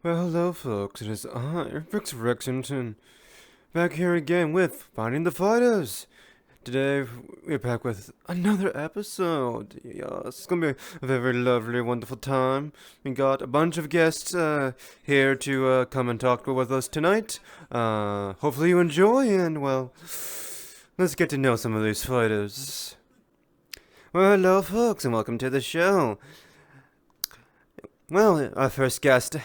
Well, hello, folks. It is I, Rex Rexington, back here again with Finding the Fighters. Today, we're back with another episode. Yes, it's gonna be a very lovely, wonderful time. We got a bunch of guests here to come and talk with us tonight. Hopefully, you enjoy, and well, let's get to know some of these fighters. Well, hello, folks, and welcome to the show. Well, our first guest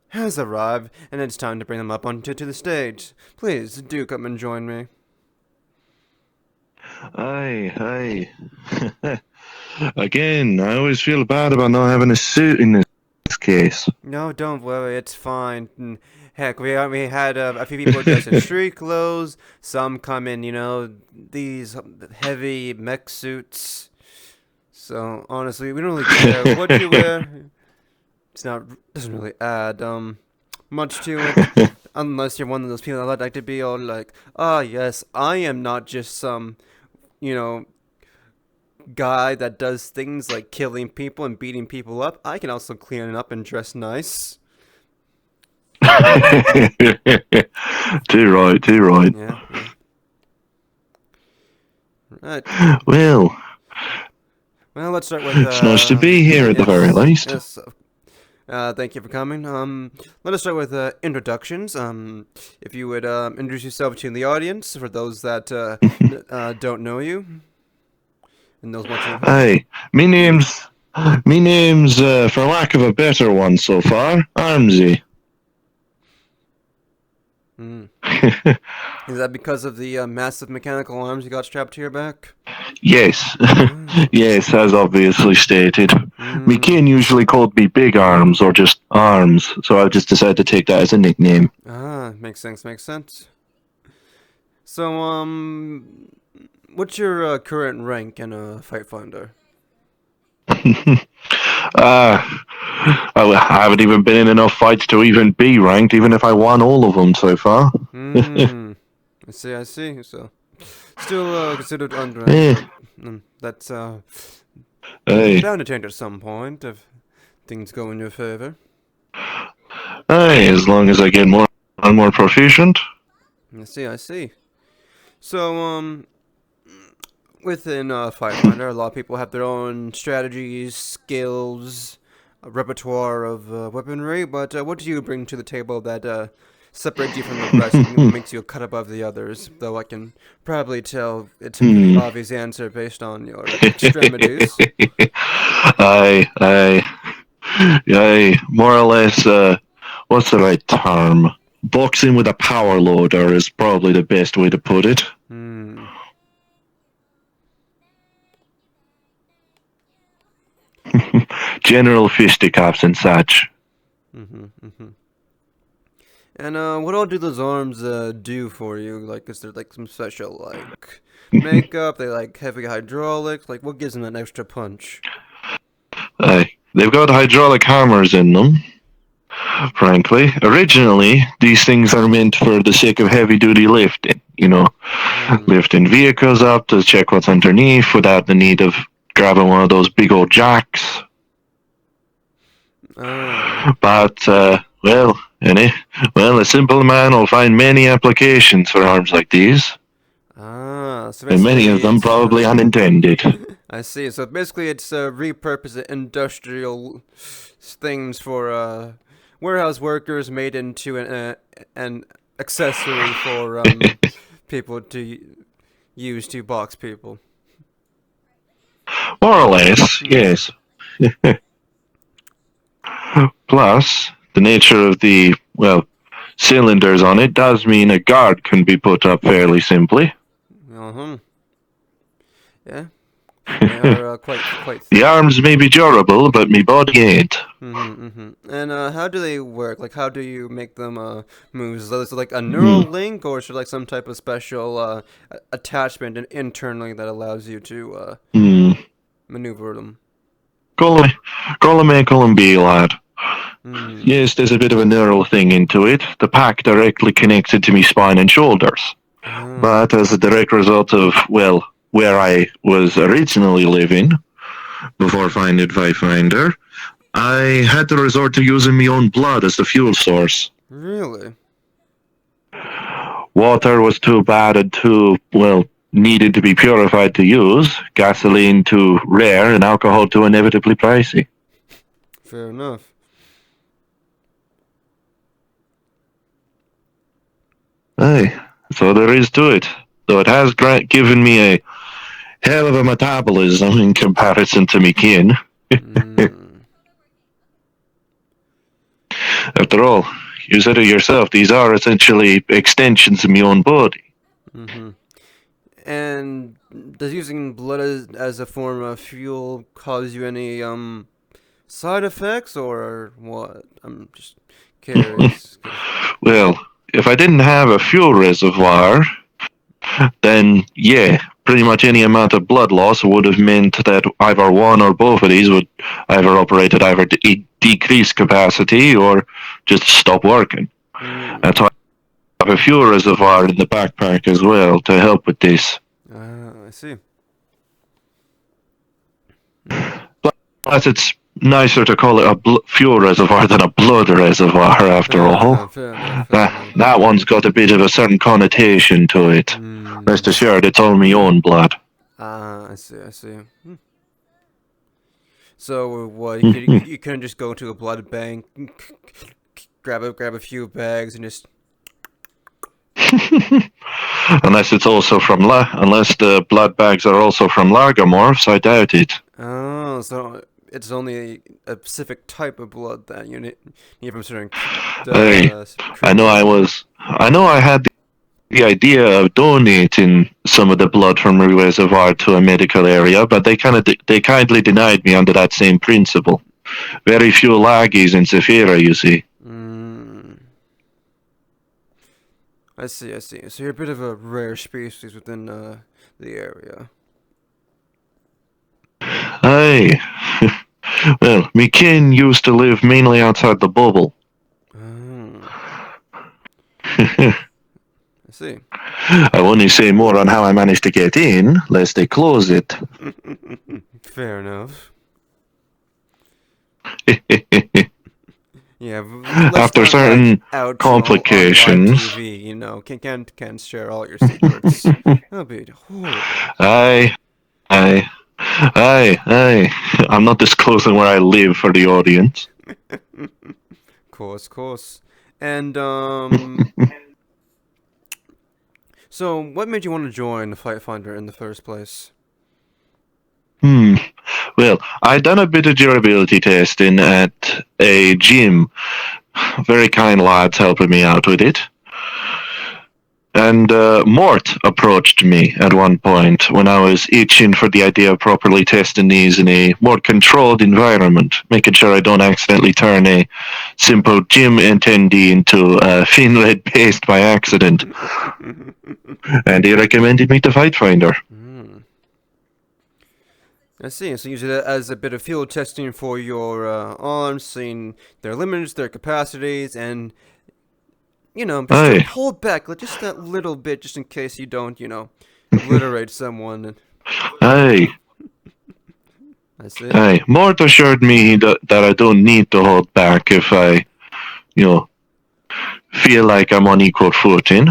has arrived, and it's time to bring them up onto the stage. Please do come and join me. Aye, aye. Again, I always feel bad about not having a suit in this case. No, don't worry, it's fine. Heck, we had a few people dressed in street clothes. Some come in, these heavy mech suits. So honestly, we don't really care what you wear. It's not doesn't really add much to it, unless you're one of those people that like to be all like, ah, yes, I am not just some, you know, guy that does things like killing people and beating people up. I can also clean it up and dress nice. Too right, too right. Yeah, yeah. Right. Well, Well, let's start with it's nice to be here at the very yes, least. yes. Thank you for coming. Let us start with introductions. If you would introduce yourself to the audience for those that don't know you and those watching at home. Aye, me name's, for lack of a better one so far, Armsy. Mm. Is that because of the massive mechanical arms you got strapped to your back? Yes, Mm. yes, as obviously stated. Me Mm. kin usually called me Big Arms or just Arms, so I've just decided to take that as a nickname. Ah, makes sense. Makes sense. So, what's your current rank in a Fight Finder? I haven't even been in enough fights to even be ranked, even if I won all of them so far. Hmm. I see. I see. So, still considered unranked, Eh, but that's Aye, bound to change at some point if things go in your favor. aye, as long as I get more and more proficient. I see. I see. So, within Fight Finder, a lot of people have their own strategies, skills, a repertoire of weaponry. But what do you bring to the table that separates you from the rest and makes you a cut above the others? Though I can probably tell it's a pretty Hmm. obvious answer based on your extremities. Aye, aye, aye. More or less, what's the right term? Boxing with a power loader is probably the best way to put it. Hmm. General fisticuffs and such. Mm-hmm. Mm-hmm. And what all do those arms do for you? Like, is there like some special like makeup? They like heavy hydraulics? Like, what gives them an extra punch? Aye. They've got hydraulic hammers in them, frankly. Originally, these things are meant for the sake of heavy duty lifting, Hmm. lifting vehicles up to check what's underneath without the need of grabbing one of those big old jacks. Ah. But, well, a simple man will find many applications for arms like these, Ah. So and many of basically, them it's probably unintended. I see. So basically, it's repurposed industrial things for warehouse workers made into an accessory for people to use to box people. More or less, Hmm. yes. Plus, the nature of the, well, cylinders on it does mean a guard can be put up fairly simply. Uh huh. Yeah. They are quite The thick. arms may be durable, but me body ain't. Mm-hmm, mm-hmm. And how do they work? Like, how do you make them move? Is it like a Hmm. neural link, or is it like some type of special attachment internally that allows you to Hmm. maneuver them? Call him, call him B, lad. Hmm. Yes, there's a bit of a neural thing into it. The pack directly connected to me spine and shoulders. Ah. But as a direct result of, well, where I was originally living before finding Finder, I had to resort to using my own blood as the fuel source. Really? Water was too bad and too, well, needed to be purified to use, gasoline too rare, and alcohol too inevitably pricey. Fair enough. Aye, so there is to it. Though it has given me a hell of a metabolism in comparison to me kin. Mm. After all, you said it yourself, these are essentially extensions of my own body. Mm-hmm. And does using blood as a form of fuel cause you any side effects or what? I'm just curious. Well, if I didn't have a fuel reservoir, then yeah, pretty much any amount of blood loss would have meant that either one or both of these would either operate at either decreased capacity or just stop working. That's why I have a fuel reservoir in the backpack as well to help with this. I see. Plus, it's nicer to call it a fuel reservoir than a blood reservoir, after all. Fair enough. That one's got a bit of a certain connotation to it. Rest assured, it's all my own blood. I see. So what? You couldn't just go to a blood bank, grab a few bags, and just. Unless it's also from unless the blood bags are also from Largomorphs, I doubt it. Oh, so it's only a specific type of blood that you need from certain. Hey, I know I had the idea of donating some of the blood from the reservoir to a medical area, but they kindly denied me under that same principle. Very few Laggies in Saphira, you see. I see. So you're a bit of a rare species within the area. Aye. Well, me kin used to live mainly outside the bubble. I see. I won't say more on how I managed to get in, lest they close it. Fair enough. Yeah, after certain complications. On TV, you know, can't share all your secrets. That'll be horrible. Aye. I'm not disclosing where I live for the audience. Course. And so what made you want to join the Fight Finder in the first place? Well, I'd done a bit of durability testing at a gym. Very kind lads helping me out with it. And Mort approached me at one point when I was itching for the idea of properly testing these in a more controlled environment, making sure I don't accidentally turn a simple gym attendee into Finled paste by accident. And he recommended me to Fight Finder. I see. So use it as a bit of field testing for your arms, seeing their limits, their capacities, and just hold back just that little bit, just in case you don't, obliterate someone. Aye. I see. Aye. Mort assured me that I don't need to hold back if I, feel like I'm on equal footing.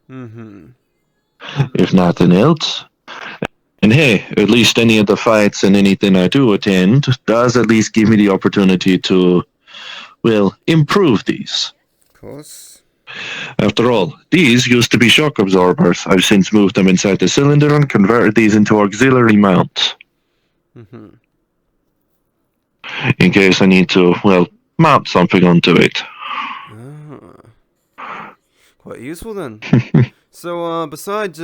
If nothing else. And hey, at least any of the fights and anything I do attend does at least give me the opportunity to, improve these. Of course. After all, these used to be shock absorbers. I've since moved them inside the cylinder and converted these into auxiliary mounts. In case I need to, mount something onto it. Quite useful then. So, besides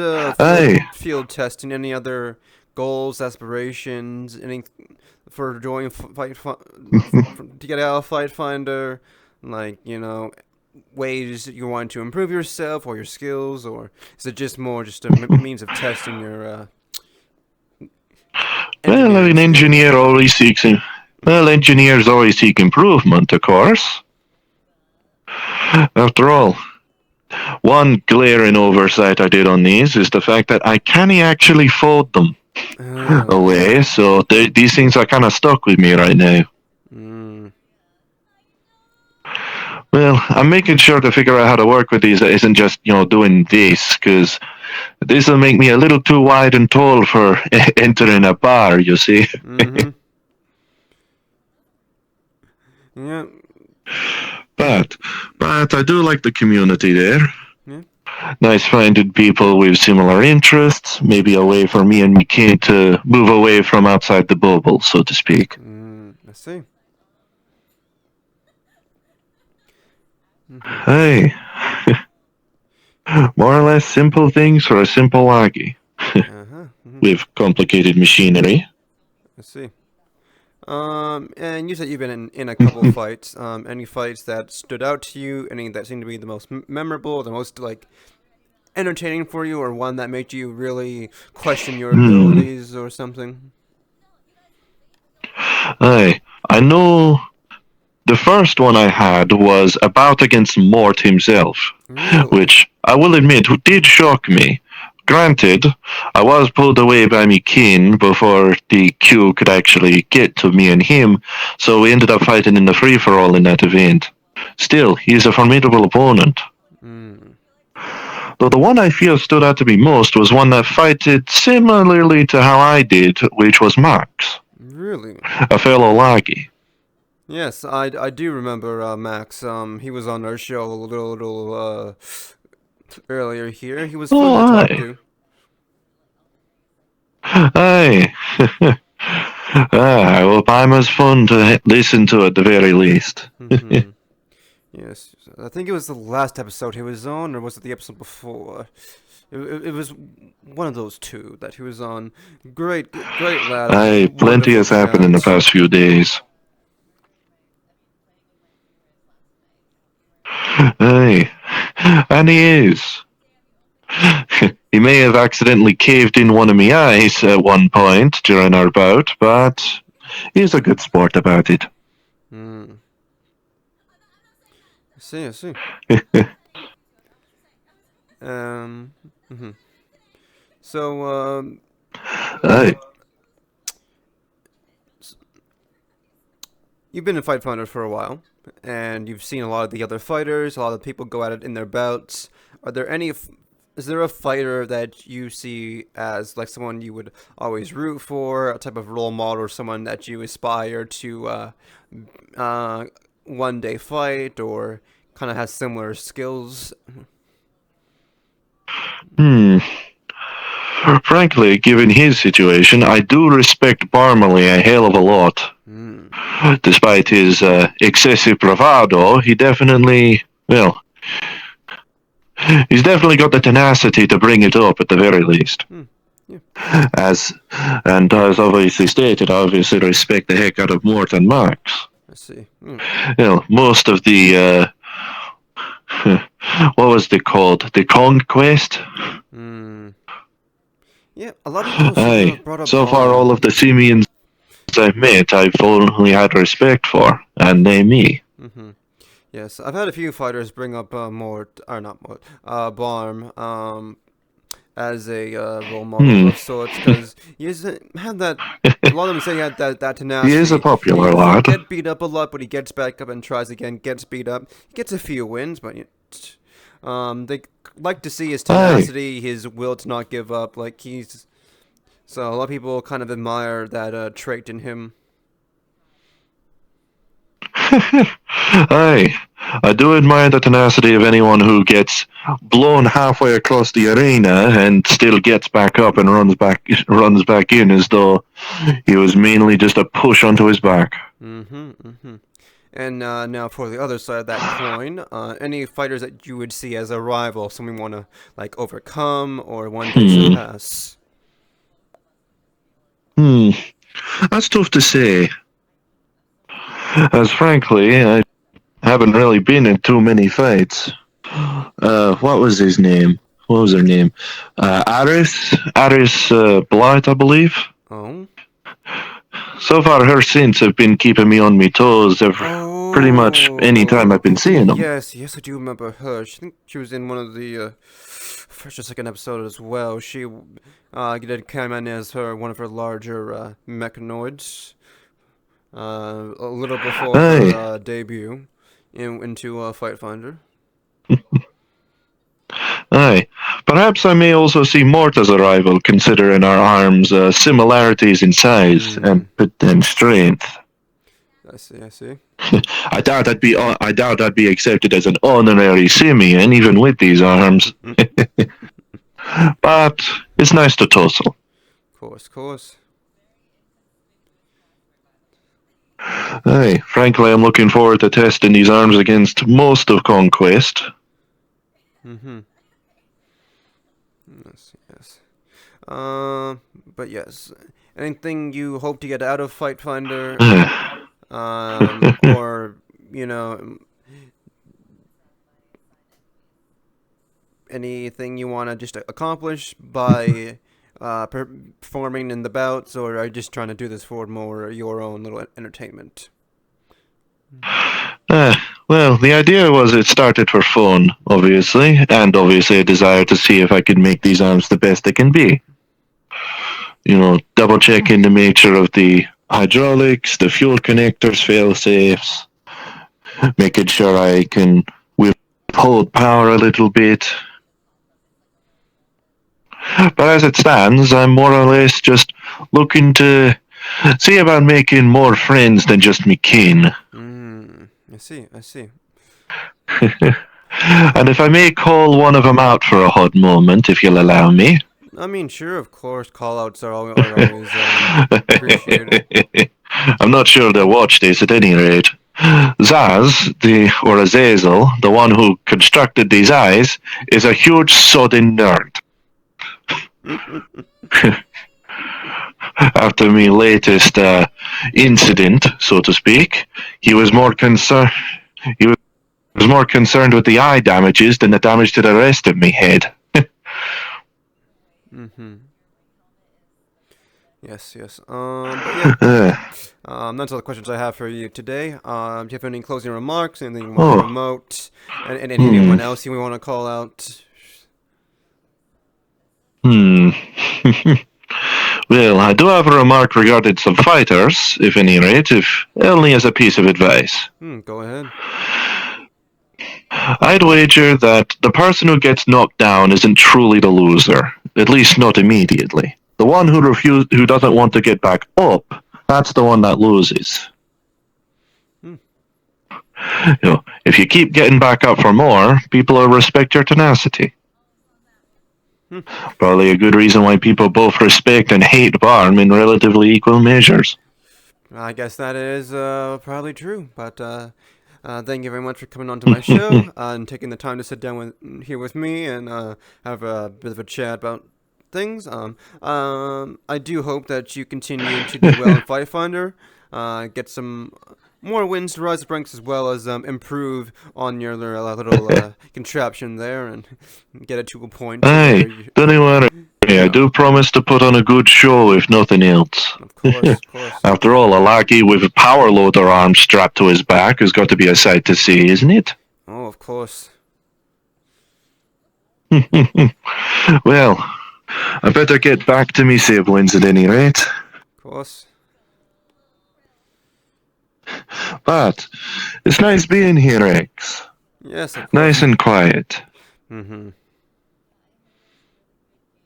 field testing, any other goals, aspirations, any for joining to get out of Fight Finder, like ways you want to improve yourself or your skills, or is it just more just a means of testing your? An engineer always seeks. Engineers always seek improvement, of course. After all. One glaring oversight I did on these is the fact that I can't actually fold them away, so these things are kind of stuck with me right now. I'm making sure to figure out how to work with these that isn't just, doing this, because this will make me a little too wide and tall for entering a bar, you see. Mm-hmm. Yeah. But, but I do like the community there. Yeah. Nice finding people with similar interests, maybe a way for me and my kid to move away from outside the bubble, so to speak. I see. Mm-hmm. Hey, more or less simple things for a simple laggy Uh-huh. Mm-hmm. with complicated machinery. I see. And you said you've been in a couple fights. Any fights that stood out to you? Any that seemed to be the most memorable, the most like entertaining for you, or one that made you really question your abilities or something? Hey, I know the first one I had was a bout against Mort himself, Really? which I will admit did shock me. Granted, I was pulled away by me kin before the Q could actually get to me and him, so we ended up fighting in the free for all in that event. Still, he's a formidable opponent. Mm. Though the one I feel stood out to me most was one that fighted similarly to how I did, which was Max, Really? a fellow laggy. Yes, I do remember Max. He was on our show a little earlier here. He was fun Oh, to talk aye. to. Aye. I hope I'm as fun to listen to at the very least. Mm-hmm. Yes, I think it was the last episode he was on, or was it the episode before? It was one of those two that he was on. Great lad, Aye, plenty wonderful has happened in the chat. past few days. Aye. And he is. He may have accidentally caved in one of my eyes at one point during our bout, but he's a good sport about it. Hmm. I see. Mhm. So, Aye. you've been in Fight Finder for a while, and you've seen a lot of the other fighters. A lot of people go at it in their bouts. Are there any? Is there a fighter that you see as like someone you would always root for, a type of role model, or someone that you aspire to uh, one day fight, or kind of has similar skills? Hmm. Frankly, given his situation, I do respect Barmley a hell of a lot. Hmm. Despite his excessive bravado, he's definitely got the tenacity to bring it up at the very least. Hmm. Yeah. As as obviously stated, I obviously respect the heck out of Mort and Max. I see. Hmm. Most of the what was it called? The Conquest? Hmm. Yeah, a lot of people seem to Aye. have brought up So far, all Barm. of the Simians I've met, I've only had respect for, and they me. Mm-hmm. Yes, I've had a few fighters bring up Mort, or not Mort, Barm, as a role model Hmm. of sorts, because he had that. A lot of them say he had that He is a tenacity. popular He'll lad. get beat up a lot, but he gets back up and tries again. Gets beat up. He gets a few wins, but they like to see his Aye. tenacity, his will to not give up. Like he's so a lot of people kind of admire that trait in him. Aye. I do admire the tenacity of anyone who gets blown halfway across the arena and still gets back up and runs back in as though he was mainly just a push onto his back. Mm-hmm. Mm-hmm. And now for the other side of that coin, any fighters that you would see as a rival, someone you want to like overcome or one day Hmm. surpass. Hmm. That's tough to say. As frankly, I haven't really been in too many fights. What was his name? What was her name? Aris Blight, I believe. Oh. So far, her sins have been keeping me on my toes pretty much any time I've been seeing them. Yes, I do remember her. I think she was in one of the first or second episode as well. She did come in as one of her larger mechanoids a little before her Aye. debut. into Fight Finder. Aye. Perhaps I may also see Mort as a rival, considering our arms' similarities in size and strength. I see. I see. I doubt I'd be accepted as an honorary simian, even with these arms. But it's nice to tussle. Of course. Aye, frankly, I'm looking forward to testing these arms against most of Conquest. Yes. But yes. Anything you hope to get out of Fight Finder, or anything you want to just accomplish by performing in the bouts, or are you just trying to do this for more your own little entertainment? Well, the idea was it started for fun, obviously, and obviously a desire to see if I could make these arms the best they can be. Double checking the nature of the hydraulics, the fuel connectors, fail safes, making sure I can withhold power a little bit. But as it stands, I'm more or less just looking to see about making more friends than just me kin. I see. And if I may call one of them out for a hot moment, if you'll allow me. I mean, sure, of course, call-outs are always appreciated. I'm not sure they'll watch this at any rate. Zaz, or Azazel, the one who constructed these eyes, is a huge sodding nerd. After my latest incident, so to speak, he was more concerned with the eye damages than the damage to the rest of me head. Yes. But yeah. That's all the questions I have for you today. Do you have any closing remarks? Anything you want to promote? And anyone else you want to call out? Well, I do have a remark regarding some fighters, if any rate, if only as a piece of advice. Go ahead. I'd wager that the person who gets knocked down isn't truly the loser, at least not immediately. The one who doesn't want to get back up, that's the one that loses. If you keep getting back up for more, people will respect your tenacity. Probably a good reason why people both respect and hate Barm in relatively equal measures. I guess that is probably true, but thank you very much for coming on to my show and taking the time to sit down here with me and have a bit of a chat about things. I do hope that you continue to do well in Fight Finder, get some more wins to rise the ranks, as well as improve on your little contraption there and get it to a point. Hey, don't worry. I do promise to put on a good show, if nothing else. Of course. After all, a lackey with a power loader arm strapped to his back has got to be a sight to see, isn't it? Oh, of course. Well, I better get back to me siblings at any rate. Of course. But it's nice being here, Rex. Yes, of course. Nice and quiet.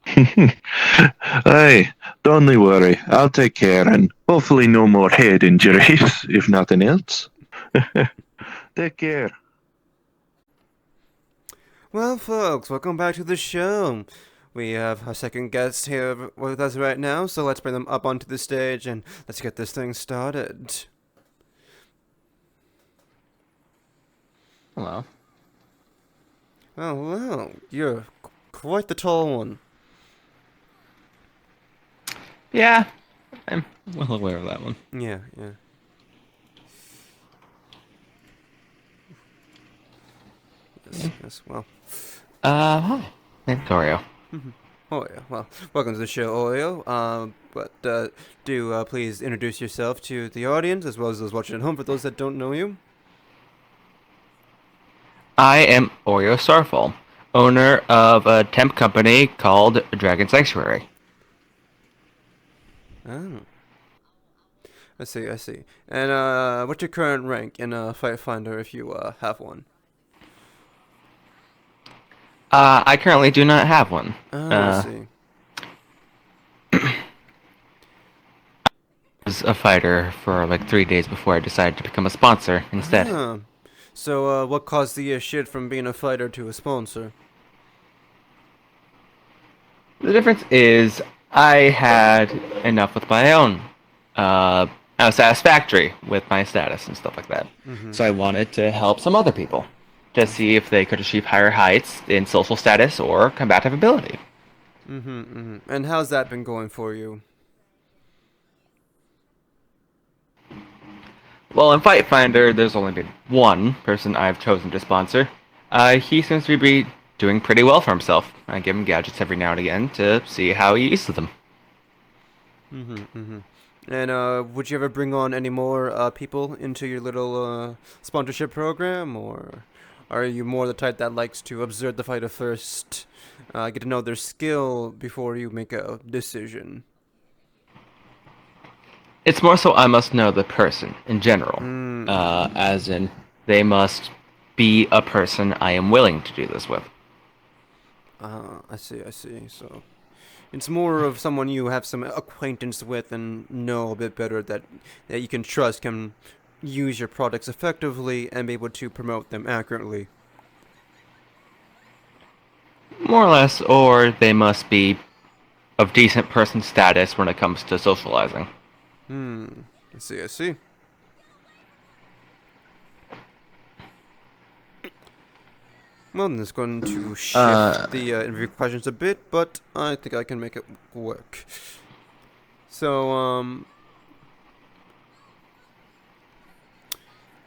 Hey, don't worry. I'll take care, and hopefully no more head injuries, if nothing else. Take care. Well, folks, welcome back to the show. We have a second guest here with us right now, so let's bring them up onto the stage and let's get this thing started. Hello. Oh, wow. You're quite the tall one. Yeah, I'm well aware of that one. Yeah. Yes, well. Hi. Name's Oreo. Oh, yeah, well, welcome to the show, Oreo. But do please introduce yourself to the audience, as well as those watching at home, for those that don't know you. I am Oreo Starfall, owner of a temp company called Dragon Sanctuary. Oh. I see, I see. And what's your current rank in Fight Finder if you have one? I currently do not have one. Oh, I see. Was a fighter for like 3 days before I decided to become a sponsor instead. Ah. So, what caused the shit from being a fighter to a sponsor? The difference is I had enough with my own. I was satisfactory with my status and stuff like that. So I wanted to help some other people to see if they could achieve higher heights in social status or combative ability. And how's that been going for you? Well, in Fight Finder, there's only been one person I've chosen to sponsor. He seems to be doing pretty well for himself. I give him gadgets every now and again to see how he uses them. And would you ever bring on any more people into your little sponsorship program, or are you more the type that likes to observe the fighter first, get to know their skill before you make a decision? It's more so I must know the person in general, as in they must be a person I am willing to do this with. I see, I see. So it's more of someone you have some acquaintance with and know a bit better that you can trust can use your products effectively and be able to promote them accurately. More or less, or they must be of decent person status when it comes to socializing. I see, I see. Well, I'm just going to shift the interview questions a bit, but I think I can make it work. So,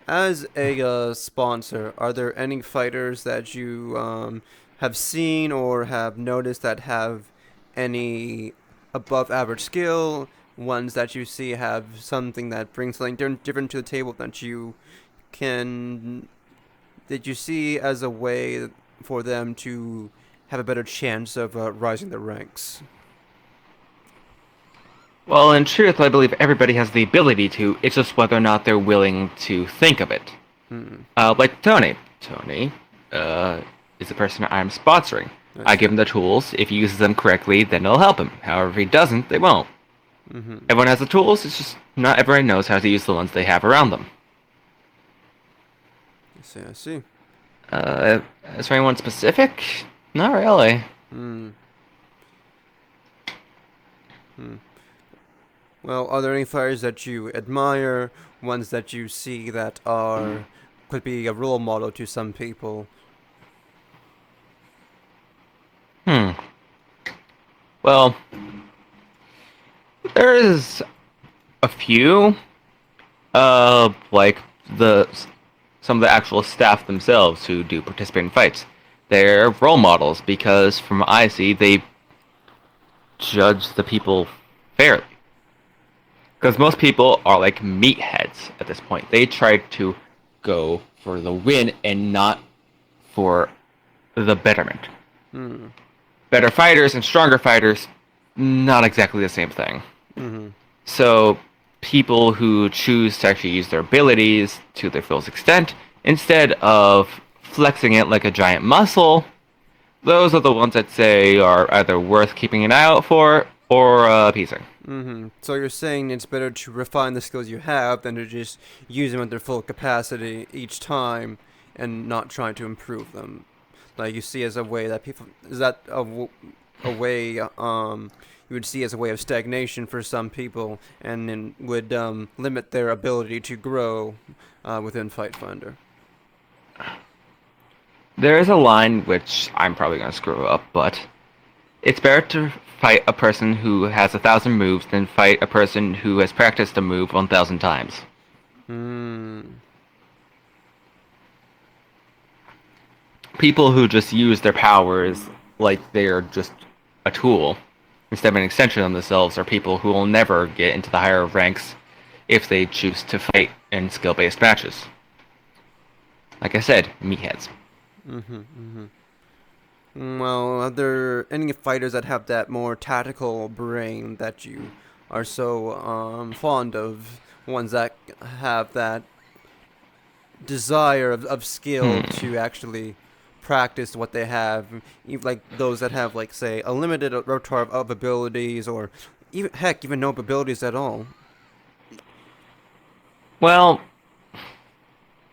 as a sponsor, are there any fighters that you have seen or have noticed that have any above average skill? Ones that you see have something that brings something different to the table that you can that you see as a way for them to have a better chance of rising the ranks? Well, in truth, I believe everybody has the ability to. It's just whether or not they're willing to think of it. Like Tony. Tony is the person I'm sponsoring. I give him the tools. If he uses them correctly, then it'll help him. However, if he doesn't, they won't. Everyone has the tools. It's just not everyone knows how to use the ones they have around them. I see, I see. Is there anyone specific? Not really. Well, are there any fighters that you admire? Ones that you see that are could be a role model to some people? Well, there is a few, like some of the actual staff themselves who do participate in fights. They're role models because, from what I see, they judge the people fairly. Because most people are like meatheads at this point. They try to go for the win and not for the betterment. Better fighters and stronger fighters, not exactly the same thing. So people who choose to actually use their abilities to their fullest extent, instead of flexing it like a giant muscle, those are the ones that say are either worth keeping an eye out for or appeasing. So you're saying it's better to refine the skills you have than to just use them at their full capacity each time and not trying to improve them. Like you see as a way that people is that a way you would see as a way of stagnation for some people and then would limit their ability to grow within Fight Finder. There is a line which I'm probably going to screw up, but it's better to fight a person who has 1,000 moves than fight a person who has practiced a move 1,000 times. People who just use their powers like they're just a tool instead of an extension of themselves are people who will never get into the higher ranks if they choose to fight in skill-based matches. Like I said, meatheads. Well, are there any fighters that have that more tactical brain that you are so fond of ones that have that desire of skill Hmm. to actually practice what they have, like those that have, like, say, a limited repertoire of abilities, or even, heck, even no abilities at all. Well,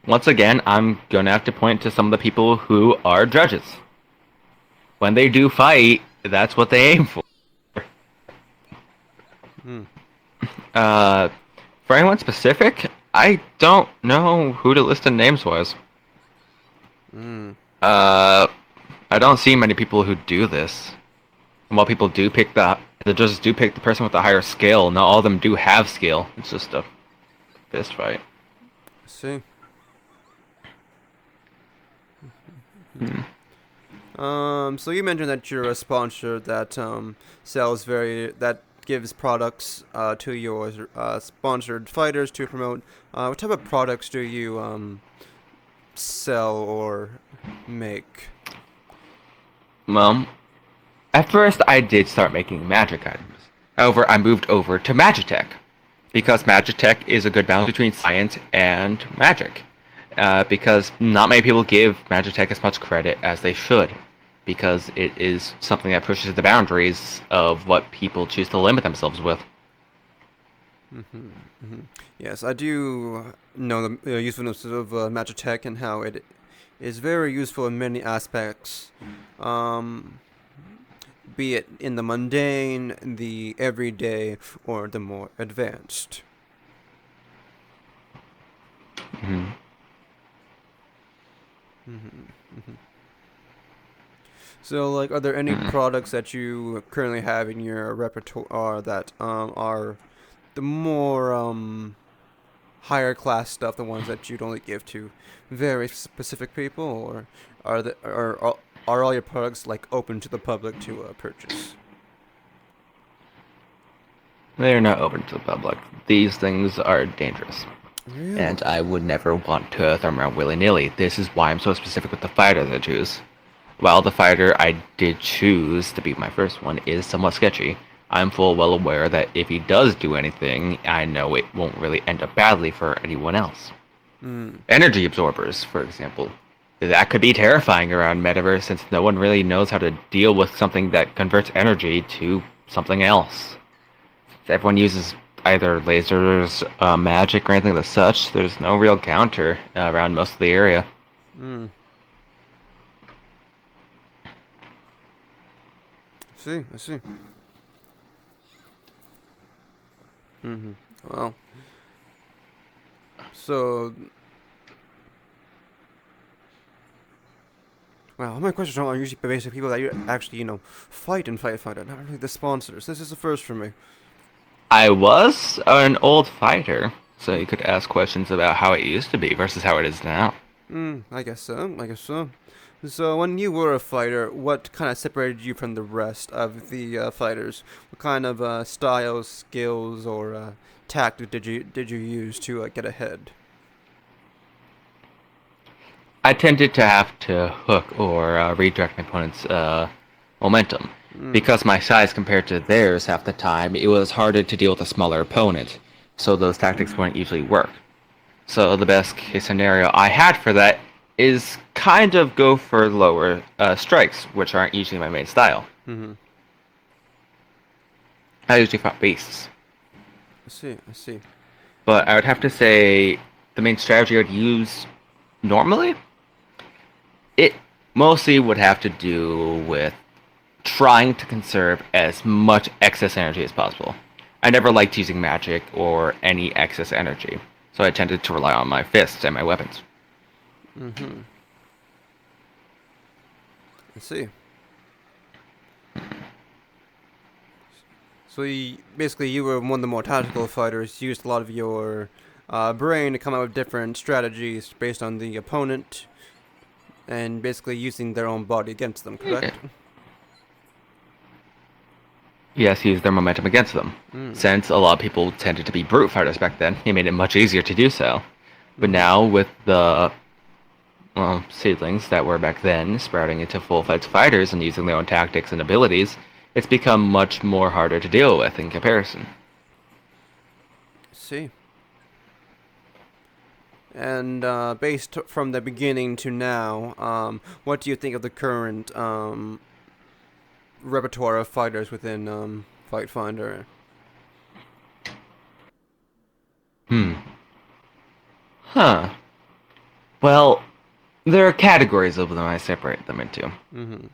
once again, I'm gonna have to point to some of the people who are judges. When they do fight, that's what they aim for. Hmm. Uh, for anyone specific, I don't know who to list in names wise. Hmm. Uh, I don't see many people who do this. And while people do pick the judges do pick the person with the higher skill. Not all of them do have skill. It's just a fist fight. I see. Hmm. So you mentioned that you're a sponsor that that gives products to your sponsored fighters to promote. What type of products do you sell or make? Well, at first I did start making magic items. However, I moved over to Magitech because Magitech is a good balance between science and magic. Because not many people give Magitech as much credit as they should, because it is something that pushes the boundaries of what people choose to limit themselves with. Yes, I do know the usefulness of Magitech and how it is very useful in many aspects. Um, be it in the mundane, the everyday, or the more advanced. Mhm. So, like, are there any Mm. products that you currently have in your repertoire that are the more higher class stuff, the ones that you'd only give to very specific people, or are all your products like open to the public to purchase? They are not open to the public. These things are dangerous. And Really? I would never want to throw them around willy-nilly. This is why I'm so specific with the fighters I choose. While the fighter I did choose to be my first one is somewhat sketchy, I'm full well aware that if he does do anything, I know it won't really end up badly for anyone else. Hmm. Energy absorbers, for example. That could be terrifying around Metaverse since no one really knows how to deal with something that converts energy to something else. Everyone uses either lasers, magic, or anything of the such. There's no real counter around most of the area. Hmm. I see. I see. Mm-hmm. Well, so well, all my questions are usually based on people that you actually, fight and fight, not really the sponsors. This is the first for me. I was an old fighter, so you could ask questions about how it used to be versus how it is now. I guess so. I guess so. So, when you were a fighter, what kind of separated you from the rest of the fighters? What kind of styles, skills, or tactic did you use to get ahead? I tended to have to hook or redirect my opponent's momentum. Mm. Because my size compared to theirs half the time, it was harder to deal with a smaller opponent, so those tactics wouldn't usually work. So the best case scenario I had for that is kind of go for lower strikes, which aren't usually my main style. Mm-hmm. I usually fought beasts. I see. I see. But I would have to say the main strategy I would use normally, it mostly would have to do with trying to conserve as much excess energy as possible. I never liked using magic or any excess energy, so I tended to rely on my fists and my weapons. Mm-hmm. I see. So basically, you were one of the more tactical fighters. You used a lot of your brain to come up with different strategies based on the opponent, and basically using their own body against them. Yeah. Correct? Yes, use their momentum against them. Mm. Since a lot of people tended to be brute fighters back then, it made it much easier to do so. But Mm-hmm. now, with the seedlings that were back then sprouting into full-fledged fighters and using their own tactics and abilities, it's become much more harder to deal with in comparison. See. And based from the beginning to now, what do you think of the current repertoire of fighters within Fight Finder? Hmm. Huh. Well, there are categories of them I separate them into. Mm-hmm.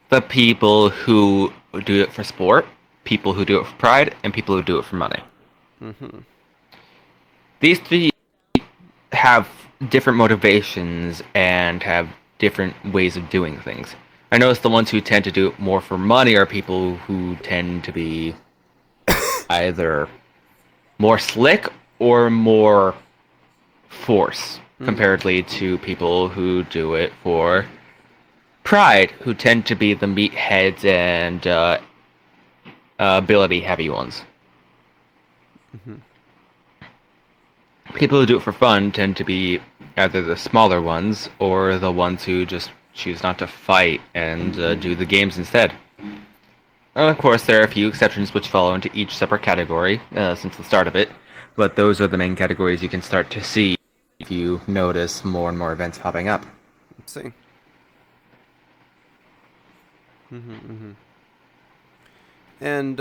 The people who do it for sport, people who do it for pride, and people who do it for money. Mm-hmm. These three have different motivations and have different ways of doing things. I notice the ones who tend to do it more for money are people who tend to be either more slick or more force comparatively to people who do it for pride, who tend to be the meatheads and ability heavy ones. People who do it for fun tend to be either the smaller ones or the ones who just choose not to fight and do the games instead. And of course, there are a few exceptions which fall into each separate category since the start of it, but those are the main categories you can start to see if you notice more and more events popping up. Let's see. And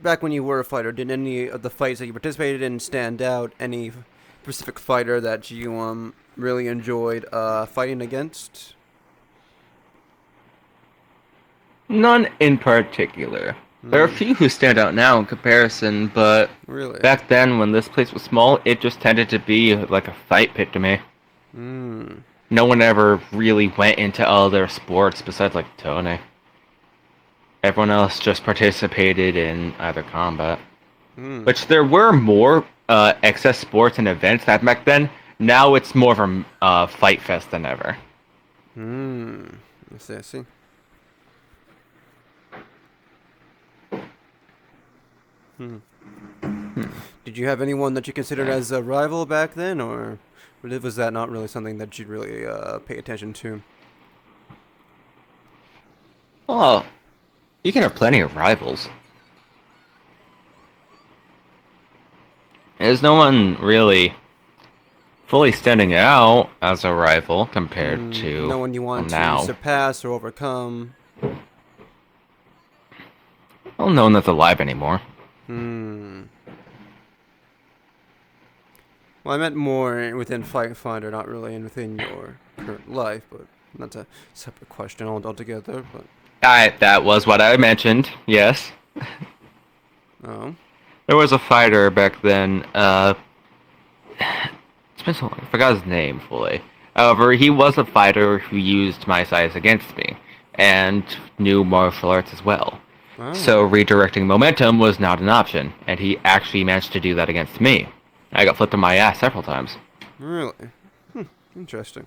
back when you were a fighter, did any of the fights that you participated in stand out? Any specific fighter that you really enjoyed fighting against? None in particular. There are a few who stand out now in comparison, but Really? back then when this place was small, it just tended to be like a fight pit to me. No one ever really went into other sports besides like Tony. Everyone else just participated in either combat. Which there were more excess sports and events that back then. Now it's more of a fight fest than ever. I see, I see. Did you have anyone that you considered as a rival back then, or was that not really something that you'd really pay attention to? Well, you can have plenty of rivals. There's no one really fully standing out as a rival compared to No one you want now. to surpass or overcome? Well, no one that's alive anymore. Well, I meant more within Fight Finder, not really within your current life, but that's a separate question altogether. But That was what I mentioned, yes. oh, There was a fighter back then, it's been so long, I forgot his name fully. However, he was a fighter who used my size against me, and knew martial arts as well. wow. So redirecting momentum was not an option, and he actually managed to do that against me. I got flipped on my ass several times. Really? Interesting.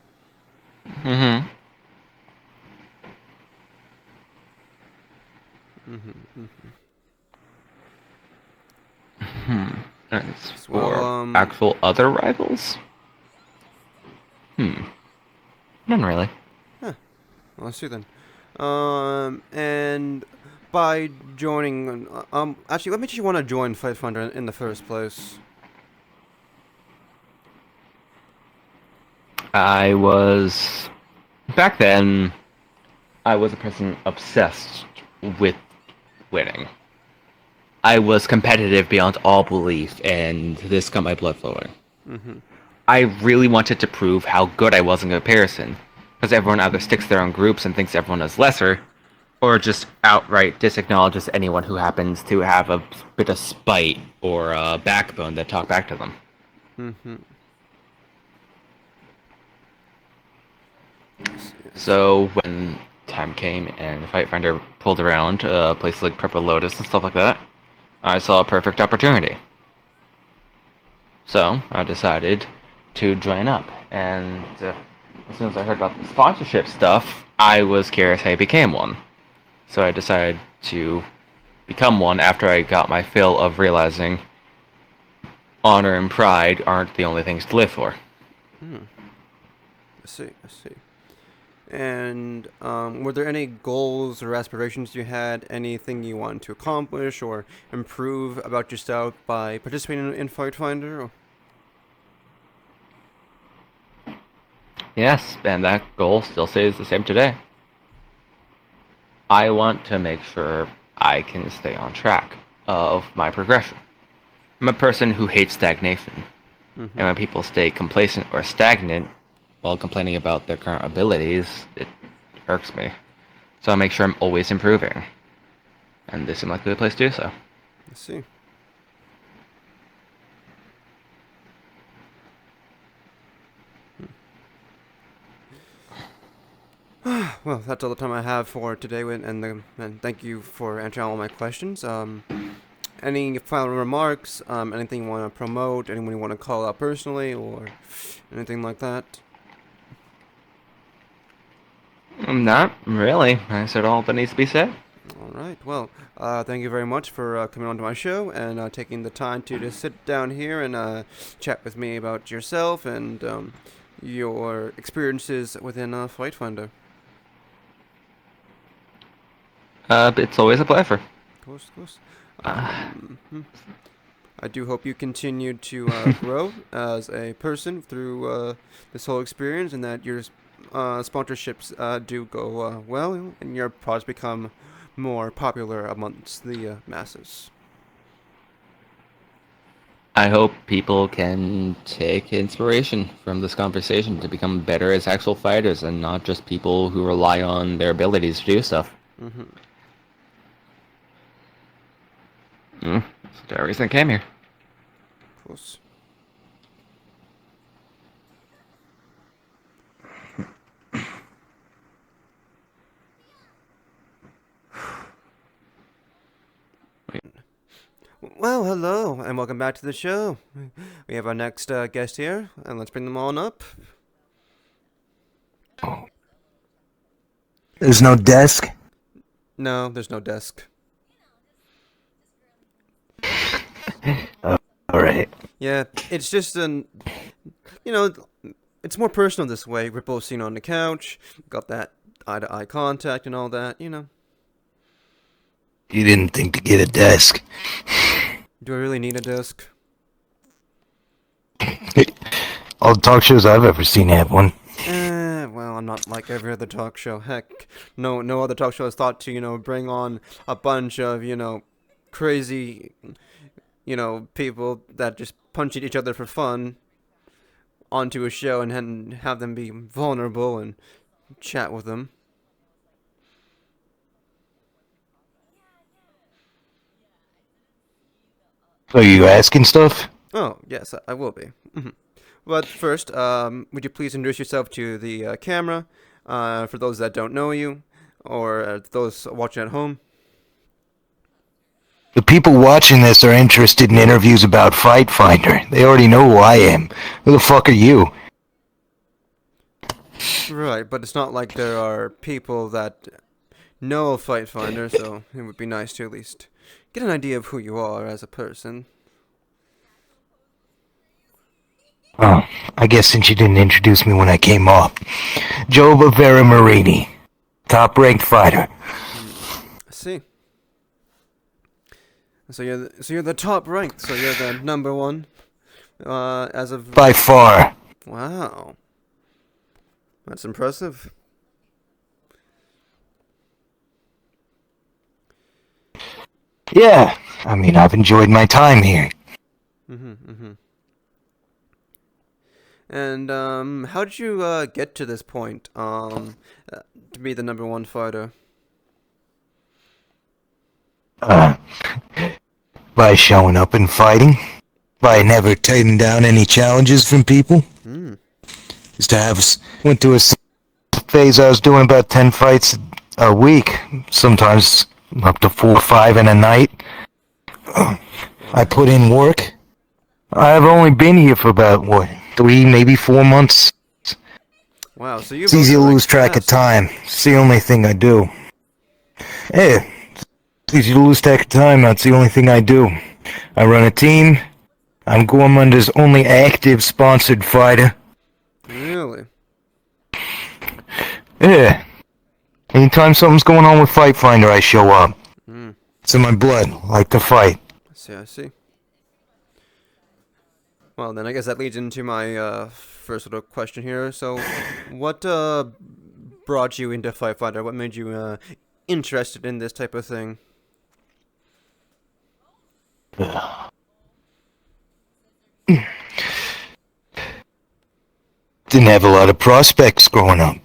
Mm-hmm. As for Well, actual other rivals? None really. Well, let's see then. And by joining, actually, what made you want to join Fight Finder in the first place? Back then, I was a person obsessed with winning. I was competitive beyond all belief, and this got my blood flowing. I really wanted to prove how good I was in comparison, because everyone either sticks to their own groups and thinks everyone is lesser, or just outright disacknowledges anyone who happens to have a bit of spite or a backbone that talk back to them. So when time came and Fight Finder pulled around places like Purple Lotus and stuff like that, I saw a perfect opportunity. So I decided to join up, and as soon as I heard about the sponsorship stuff, I was curious how I became one. So I decided to become one after I got my fill of realizing honor and pride aren't the only things to live for. I see, I see. And were there any goals or aspirations you had? Anything you wanted to accomplish or improve about yourself by participating in Fight Finder? Yes, and that goal still stays the same today. I want to make sure I can stay on track of my progression. I'm a person who hates stagnation. And when people stay complacent or stagnant while complaining about their current abilities, it irks me. So I make sure I'm always improving. And this seems like a good place to do so. Let's see. Well, that's all the time I have for today, and thank you for answering all my questions. Any final remarks? Anything you want to promote? Anyone you want to call out personally, or anything like that? Not really. I said all that needs to be said. All right. Well, thank you very much for coming on to my show and taking the time to just sit down here and chat with me about yourself and your experiences within Fight Finder. It's always a pleasure. Of course, of course. I do hope you continue to grow as a person through this whole experience, and that your sponsorships do go well, and your products become more popular amongst the masses. I hope people can take inspiration from this conversation to become better as actual fighters and not just people who rely on their abilities to do stuff. That's the reason I came here. Of course. Well, hello, and welcome back to the show. We have our next guest here, and let's bring them on up. There's no desk? No, there's no desk. Alright. Yeah, it's just it's more personal this way. We're both sitting on the couch, got that eye-to-eye contact and all that, You didn't think to get a desk. Do I really need a desk? All the talk shows I've ever seen have one. Well, I'm not like every other talk show. Heck, no other talk show is thought to, bring on a bunch of, crazy, people that just punch at each other for fun onto a show and have them be vulnerable and chat with them. Are you asking stuff? Oh, yes, I will be. But first, would you please introduce yourself to the camera, for those that don't know you, or those watching at home? The people watching this are interested in interviews about Fight Finder. They already know who I am. Who the fuck are you? Right, but it's not like there are people that know of Fight Finder, so it would be nice to at least get an idea of who you are as a person. Oh, I guess since you didn't introduce me when I came up. Joe Bavera Marini. Top-ranked fighter. I see. So you're the top ranked, so you're the number one, as of... By far. Wow. That's impressive. Yeah, I mean, I've enjoyed my time here. And, how did you, get to this point, to be the number one fighter? By showing up and fighting. By never turning down any challenges from people. Used to have... Went to a phase I was doing about 10 fights a week. Sometimes up to 4 or 5 in a night. I put in work. I've only been here for about, 3, maybe 4 months. Wow, so you've... It's easy to lose track of time. It's the only thing I do. Hey, it's easy to lose track of time. That's the only thing I do. I run a team. I'm Gormunder's only active sponsored fighter. Really? Yeah. Anytime something's going on with Fight Finder, I show up. Mm. It's in my blood. I like to fight. I see, I see. Well, then I guess that leads into my first little question here. So, what brought you into Fight Finder? What made you interested in this type of thing? Didn't have a lot of prospects growing up.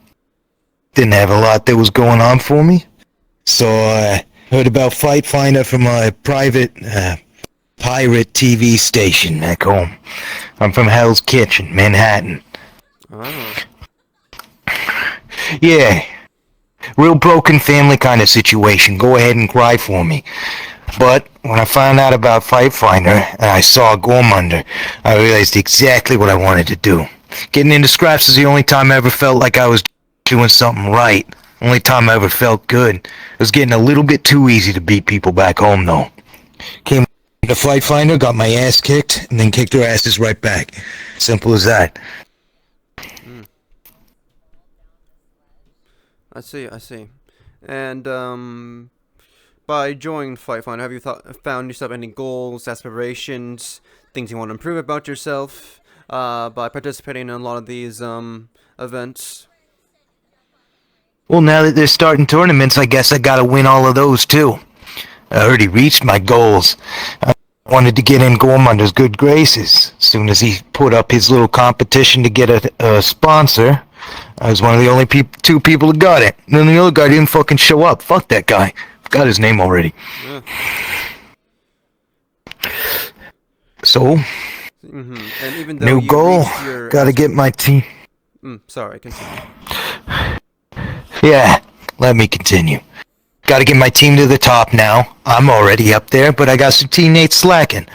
Didn't have a lot that was going on for me. So I heard about Fight Finder from a private pirate TV station back home. I'm from Hell's Kitchen, Manhattan. Oh. Yeah. Real broken family kind of situation. Go ahead and cry for me. But when I found out about Fight Finder and I saw Gormunder, I realized exactly what I wanted to do. Getting into scraps is the only time I ever felt like I was doing something right. Only time I ever felt good. It was getting a little bit too easy to beat people back home, though. Came to Fight Finder, got my ass kicked, and then kicked their asses right back. Simple as that. I see, I see. And by joining Fight Finder, have you found yourself any goals, aspirations, things you want to improve about yourself by participating in a lot of these events? Well, now that they're starting tournaments, I guess I gotta win all of those, too. I already reached my goals. I wanted to get in Gormunder's good graces. As soon as he put up his little competition to get a sponsor, I was one of the only two people that got it. And then the other guy didn't fucking show up. Fuck that guy. Forgot his name already. Yeah. So, And even though new you goal. reached your Gotta get my team. sorry, continue. Yeah, let me continue. Gotta get my team to the top now. I'm already up there, but I got some teammates slacking.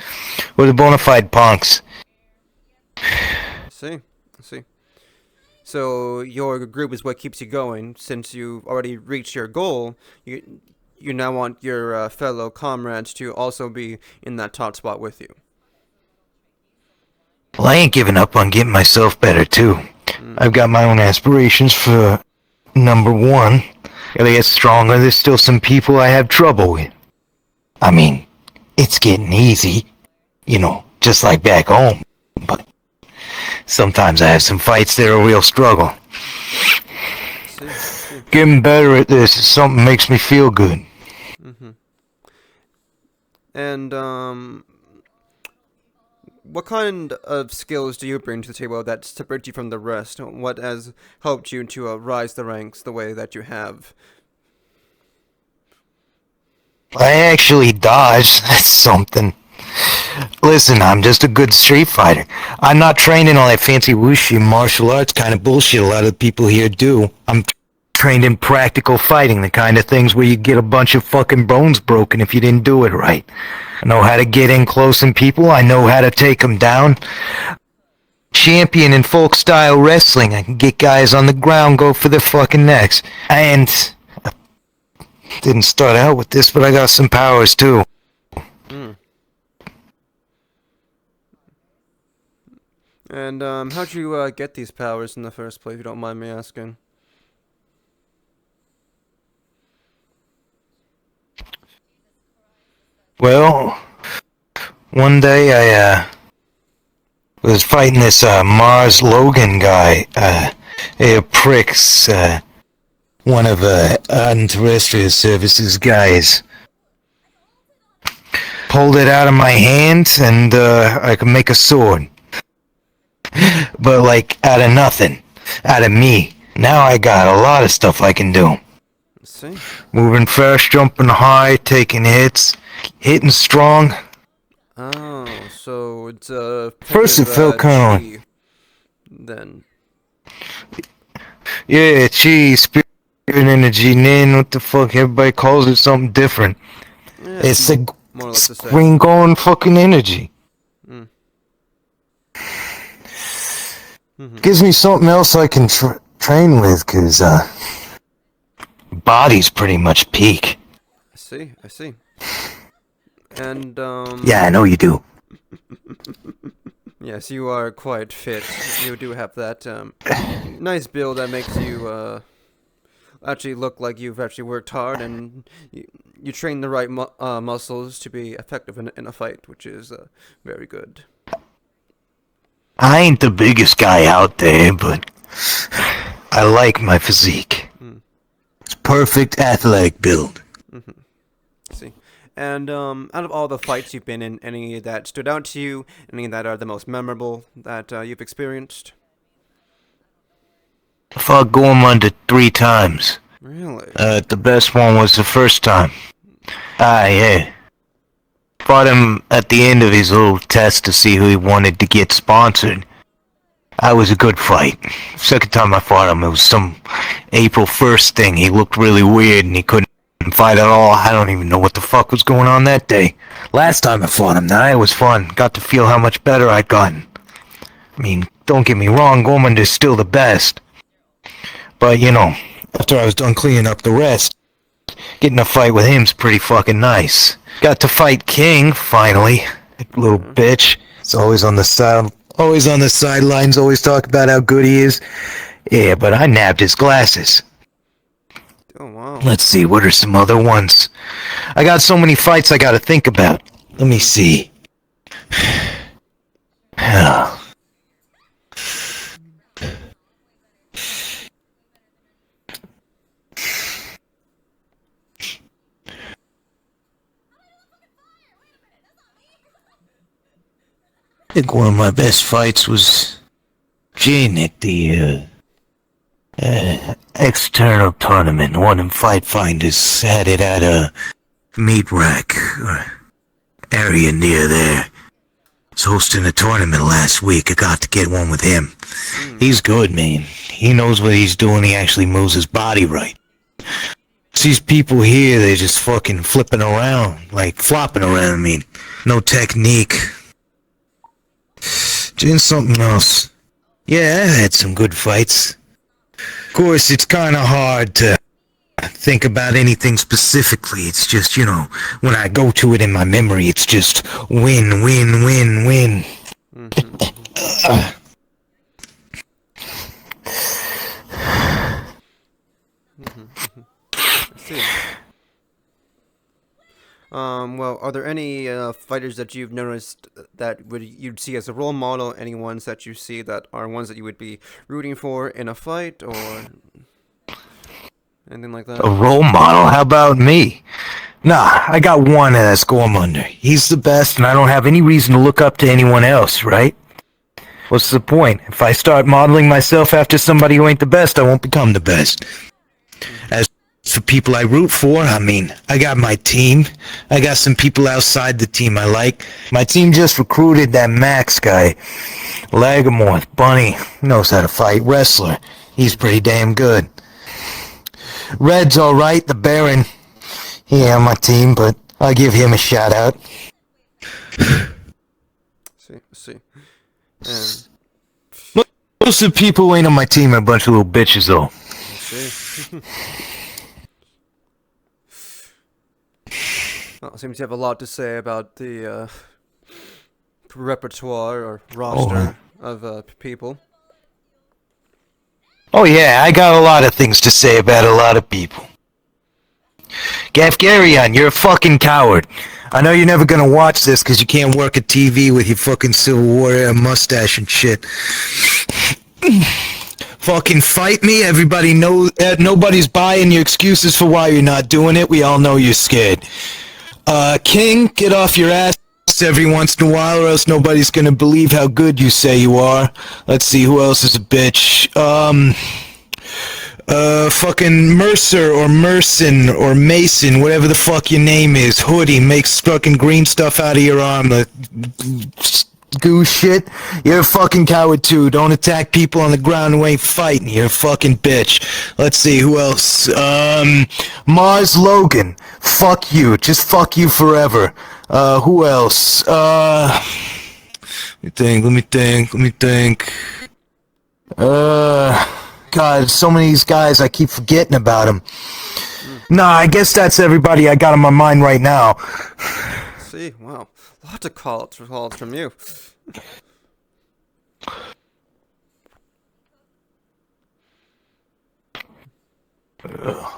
We're the bona fide punks. I see. So your group is what keeps you going. Since you've already reached your goal, you now want your fellow comrades to also be in that top spot with you. Well, I ain't giving up on getting myself better, too. I've got my own aspirations for number one. Gotta get stronger. There's still some people I have trouble with. I mean, it's getting easy. You know, just like back home. But sometimes I have some fights that are a real struggle. See. Getting better at this is something that makes me feel good. And what kind of skills do you bring to the table that separate you from the rest? What has helped you to rise the ranks the way that you have? I actually dodge. That's something. Listen, I'm just a good street fighter. I'm not trained in all that fancy wushu martial arts kind of bullshit a lot of people here do. I'm trained in practical fighting, the kind of things where you get a bunch of fucking bones broken if you didn't do it right. I know how to get in close in people. I know how to take them down. Champion in folk style wrestling. I can get guys on the ground, go for their fucking necks. And I didn't start out with this, but I got some powers too. And how'd you get these powers in the first place, if you don't mind me asking? Well, one day I was fighting this Mars Logan guy, a pricks, one of Terrestrial Services guys. Pulled it out of my hand and I could make a sword. But like out of nothing, out of me. Now I got a lot of stuff I can do. Let's see. Moving fast, jumping high, taking hits, hitting strong. Oh, so it's First it felt kinda chi, then. Yeah, chi, spirit energy, nin, what the fuck, everybody calls it something different. Yeah, It's a more or less the same. green going fucking energy. Gives me something else I can train with, cause body's pretty much peak. I see. And Yeah, I know you do. yes, you are quite fit. You do have that nice build that makes you actually look like you've actually worked hard and you train the right muscles to be effective in a fight, which is very good. I ain't the biggest guy out there, but I like my physique. It's perfect athletic build. See. And out of all the fights you've been in, any that stood out to you, any that are the most memorable that you've experienced? I fought Gormund 3 times. Really? The best one was the first time. Yeah. Fought him at the end of his little test to see who he wanted to get sponsored. That was a good fight. Second time I fought him, it was some April 1st thing. He looked really weird and he couldn't fight at all. I don't even know what the fuck was going on that day. Last time I fought him, it was fun. Got to feel how much better I'd gotten. I mean, don't get me wrong, Gormund is still the best. But, you know, after I was done cleaning up the rest, getting a fight with him's pretty fucking nice. Got to fight King, finally. Little bitch. He's always on the sidelines, always talk about how good he is. Yeah, but I nabbed his glasses. Oh, wow. Let's see, what are some other ones? I got so many fights I gotta think about. Let me see. I think one of my best fights was Jin at the external tournament. One in Fight Finders had it at a meat rack area near there. Was hosting a tournament last week. I got to get one with him. He's good, man. He knows what he's doing. He actually moves his body right. These people here, they're just fucking flipping around, like flopping around. I mean, no technique. Doing something else. Yeah, I had some good fights. Of course, it's kind of hard to think about anything specifically. It's just, you know, when I go to it in my memory, it's just win, win, win, win. I see. Well, are there any fighters that you've noticed that you'd see as a role model? Any ones that you see that are ones that you would be rooting for in a fight, or anything like that? A role model? How about me? Nah, I got one that's Gormunder. He's the best, and I don't have any reason to look up to anyone else, right? What's the point? If I start modeling myself after somebody who ain't the best, I won't become the best. As for people I root for, I mean, I got my team. I got some people outside the team I like. My team just recruited that Max guy. Lagamorth, Bunny, knows how to fight. Wrestler. He's pretty damn good. Red's alright, the Baron. He ain't on my team, but I'll give him a shout out. See. And Most of the people who ain't on my team are a bunch of little bitches, though. see. Well, seems you have a lot to say about the repertoire or roster of people. Oh yeah, I got a lot of things to say about a lot of people. Gafgarion, you're a fucking coward. I know you're never gonna watch this because you can't work a TV with your fucking Civil War mustache and shit. Fucking fight me, everybody knows, nobody's buying your excuses for why you're not doing it, we all know you're scared. King, get off your ass every once in a while or else nobody's gonna believe how good you say you are. Let's see, who else is a bitch? Fucking Mercer or Merson or Mason, whatever the fuck your name is. Hoodie makes fucking green stuff out of your arm. Goo shit. You're a fucking coward too. Don't attack people on the ground who ain't fighting. You're a fucking bitch. Let's see, who else? Mars Logan. Fuck you. Just fuck you forever. Who else? Let me think. God, so many of these guys, I keep forgetting about them. Nah, I guess that's everybody I got on my mind right now. See, wow, lots of calls from you.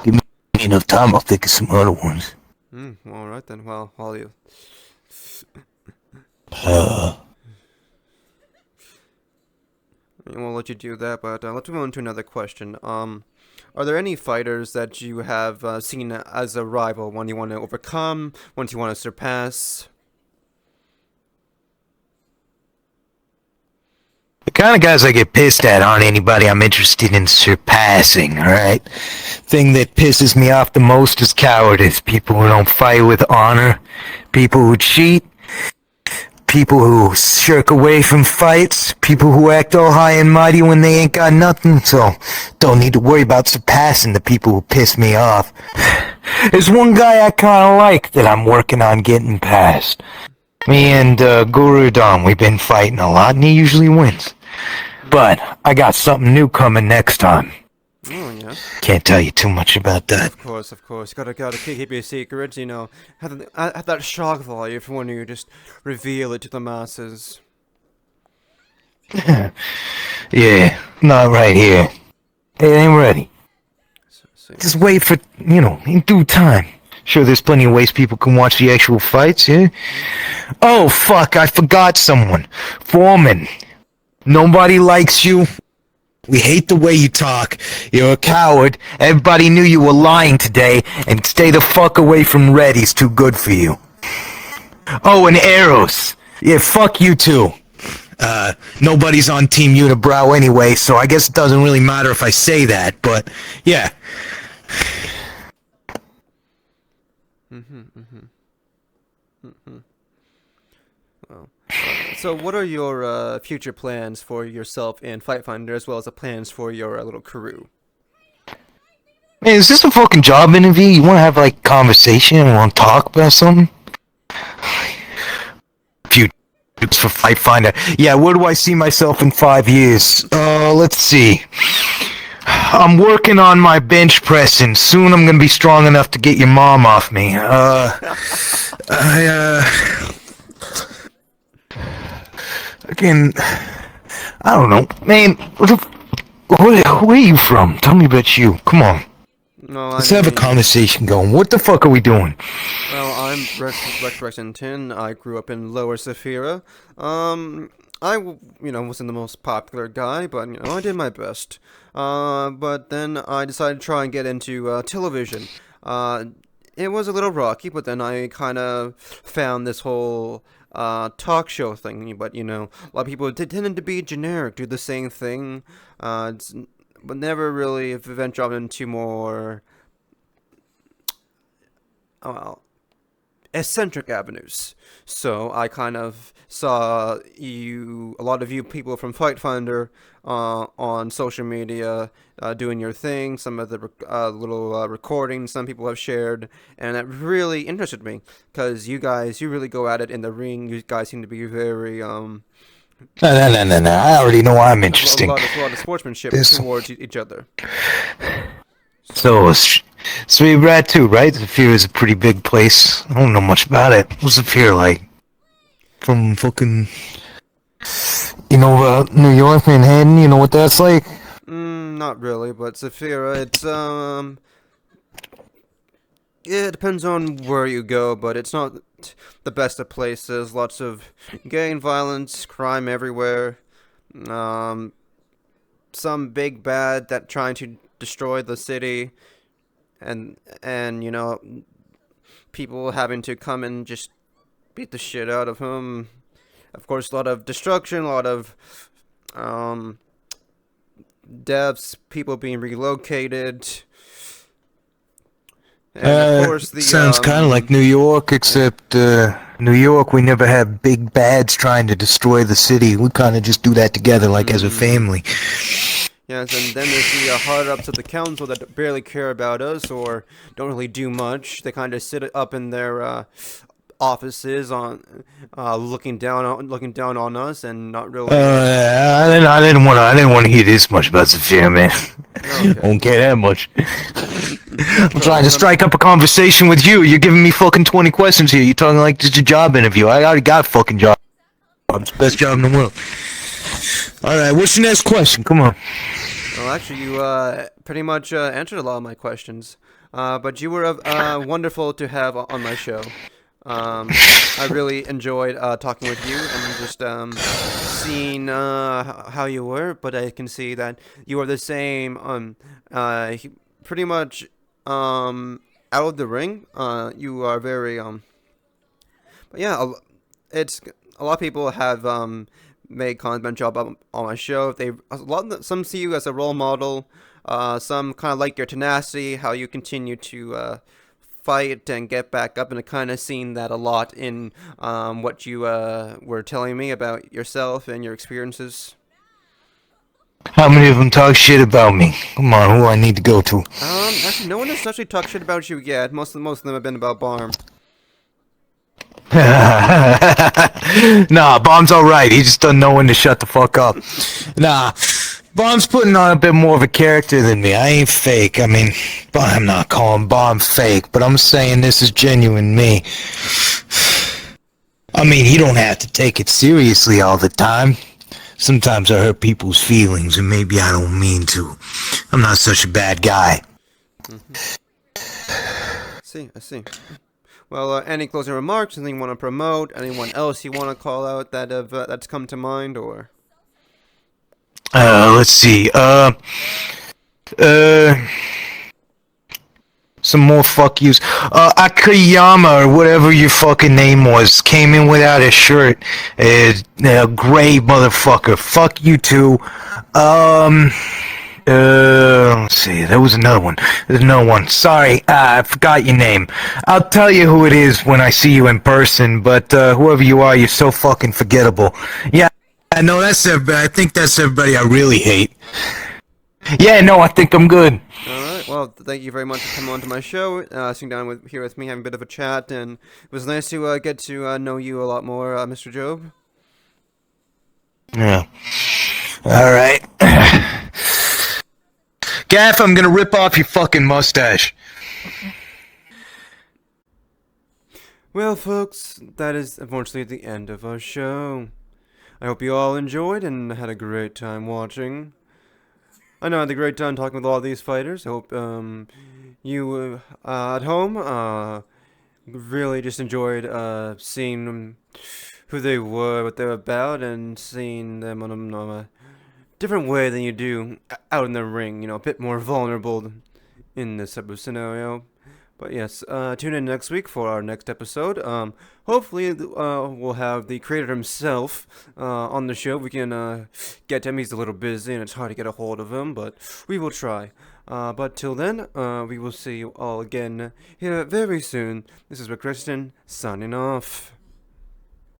Give me enough time, I'll think of some other ones. All right then. Well, while you. We'll let you do that, but let's move on to another question. Are there any fighters that you have seen as a rival, one you want to overcome, one you want to surpass? The kind of guys I get pissed at aren't anybody I'm interested in surpassing, alright? Thing that pisses me off the most is cowardice. People who don't fight with honor, people who cheat, people who shirk away from fights, people who act all high and mighty when they ain't got nothing, so don't need to worry about surpassing the people who piss me off. There's one guy I kinda like that I'm working on getting past. Me and Guru Dom, we've been fighting a lot and he usually wins. But I got something new coming next time. Oh, yeah. Can't tell you too much about that. Of course. Gotta keep your secrets, you know. Have that shock value for when you just reveal it to the masses. Yeah, not right here. It ain't ready. Just wait for, in due time. Sure, there's plenty of ways people can watch the actual fights, yeah? Oh, fuck, I forgot someone. Foreman. Nobody likes you. We hate the way you talk. You're a coward. Everybody knew you were lying today, and stay the fuck away from Red. He's too good for you. Oh, and Eros. Yeah, fuck you too. Nobody's on Team Unibrow anyway, so I guess it doesn't really matter if I say that, but, yeah. Well, so what are your future plans for yourself and Fight Finder, as well as the plans for your little crew? Man, is this a fucking job interview? You want to have, like, conversation and want to talk about something? Future for Fight Finder. Yeah, where do I see myself in 5 years? Let's see. I'm working on my bench pressing. Soon I'm gonna be strong enough to get your mom off me. Again, I don't know. Man, where are you from? Tell me about you. Come on. No, Let's have a conversation going. What the fuck are we doing? Well, I'm Rex Rexington. I grew up in Lower Saphira. Wasn't the most popular guy, but, I did my best. But then I decided to try and get into television. It was a little rocky, but then I kind of found this whole talk show thing. But, a lot of people tended to be generic, do the same thing, but never really ventured into more eccentric avenues. So I kind of saw a lot of you people from Fight Finder on social media doing your thing, some of the little recordings some people have shared, and that really interested me, because you really go at it in the ring. You guys seem to be very No. I already know I'm interesting. a lot of sportsmanship towards each other. So, Sweet Rat too, right? Zafir is a pretty big place. I don't know much about it. What's Zafir like? From fucking... New York, Manhattan, you know what that's like? Not really, but Saphira, it's, yeah, it depends on where you go, but it's not the best of places. Lots of gang violence, crime everywhere. Some big bad that trying to destroy the city, and people having to come and just beat the shit out of him. Of course, a lot of destruction, a lot of deaths, people being relocated. And of course, sounds kind of like New York, except New York, we never have big bads trying to destroy the city. We kind of just do that together, like as a family. Yes, and then there's the higher-ups of the council that barely care about us or don't really do much. They kind of sit up in their offices looking down on us and not really. I didn't want to hear this much about Zafir, man. Okay. Don't care that much. I'm trying to strike up a conversation with you. You're giving me fucking 20 questions here. You're talking like this is a job interview. I already got a fucking job. It's the best job in the world. All right, what's your next question? Come on. Well, actually, you pretty much answered a lot of my questions. But you were wonderful to have on my show. I really enjoyed talking with you and just seeing how you were. But I can see that you are the same. Pretty much out of the ring. You are very But yeah, it's a lot of people have made comment job on my show. Some see you as a role model. Some kind of like your tenacity, how you continue to fight and get back up, and I kind of seen that a lot in what you were telling me about yourself and your experiences. How many of them talk shit about me? Come on, who I need to go to? Actually, no one has actually talked shit about you yet. Most of them have been about Barm. Nah, Bomb's alright. He just doesn't know when to shut the fuck up. Nah, Bomb's putting on a bit more of a character than me. I ain't fake. I mean, I'm not calling Bomb fake, but I'm saying this is genuine me. I mean, you don't have to take it seriously all the time. Sometimes I hurt people's feelings, and maybe I don't mean to. I'm not such a bad guy. I see. Well, any closing remarks? Anything you want to promote? Anyone else you want to call out that that's come to mind, or? Let's see. Some more fuck yous. Akiyama, or whatever your fucking name was, came in without a shirt. Gray motherfucker. Fuck you too. Let's see. There was another one. There's another one. Sorry, I forgot your name. I'll tell you who it is when I see you in person, but, whoever you are, you're so fucking forgettable. Yeah, I know that's everybody. I think that's everybody I really hate. Yeah, no, I think I'm good. Alright, well, thank you very much for coming on to my show, sitting down here with me, having a bit of a chat, and it was nice to get to know you a lot more, Mr. Job. Yeah. Alright. Gaff, I'm gonna rip off your fucking mustache. Well, folks, that is unfortunately the end of our show. I hope you all enjoyed and had a great time watching. I know I had a great time talking with all these fighters. I hope you at home really just enjoyed seeing who they were, what they were about, and seeing them on a different way than you do out in the ring. You know, a bit more vulnerable in this type of scenario. But yes, tune in next week for our next episode. Hopefully, we'll have the creator himself on the show. We can get him. He's a little busy, and it's hard to get a hold of him, but we will try. But till then, we will see you all again here very soon. This is Rick Christian, signing off.